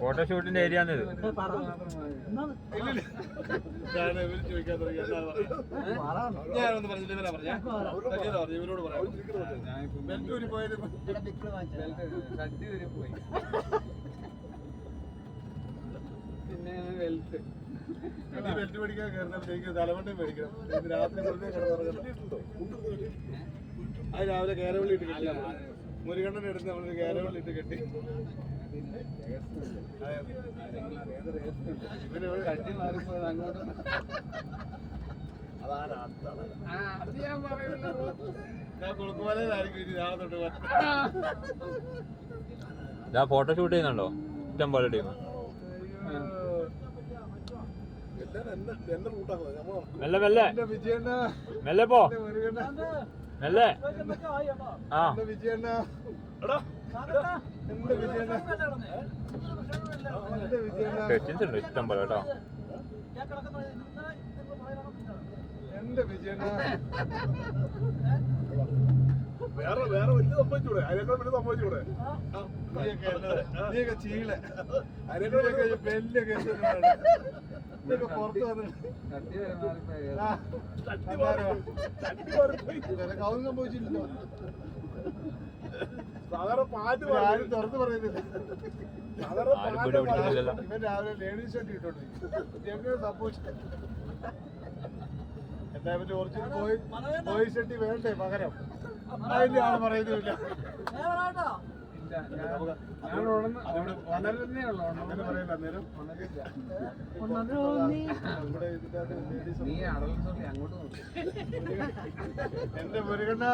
ഫോട്ടോഷൂട്ടിന്റെ area പിന്നെ wealth belt മേടിക്കാൻ കയറുന്നപ്പോഴത്തേക്ക് തലമണ്ട മേടിക്കണം. രാത്രി വെറുതെ കിടന്നിറങ്ങുന്നുണ്ടോ? അത് രാവിലെ കേരവള്ളി ഇട്ട് കെട്ടി, മുരുകണ്ണൻ എടുത്ത് നമ്മളൊരു കേരവള്ളി ഇട്ട് കെട്ടി. ഞാൻ കുളുക്കുമലയിലായിരിക്കും ഇനി നാളെ തൊട്ട് ഫോട്ടോഷൂട്ട് ചെയ്യുന്നുണ്ടോ? ഇഷ്ടം പോലെ ടീം. മെല്ലെ മെല്ലെ മെല്ലെ പോ, മെല്ലെ. ആ വിജയണ്ണ ക്വസ്റ്റ്യൻസ് ഉണ്ട് ഇഷ്ടം പോലെ കേട്ടോ. എന്റെ വിജയണ്ണ വേറെ വേറെ വലിയ സംഭവിച്ചൂടെ? അതിനേക്കാൾ വലിയ സംഭവിച്ചൂടെ? നീയൊക്കെ ചീള, അതിനേക്കാൾ വലിയ കേസ് പുറത്ത് വന്നിട്ട് അതൊന്നും സംഭവിച്ചില്ലല്ലോ. സാധാരണ പാട്ട് ആരും തുറന്ന് പറയുന്നില്ല. ഇവൻ രാവിലെ ലേഡീസ് ഷർട്ട് ഇട്ടോണ്ടിരിക്കും. എങ്ങനെ സംഭവിച്ചു? എന്താ ഒറിജിനൽ ബോയ് ഷർട്ട് വേണ്ടേ പകരം? അതിന്റെ ആള് പറയുന്നില്ല. എന്റെ മുരുകണ്ണ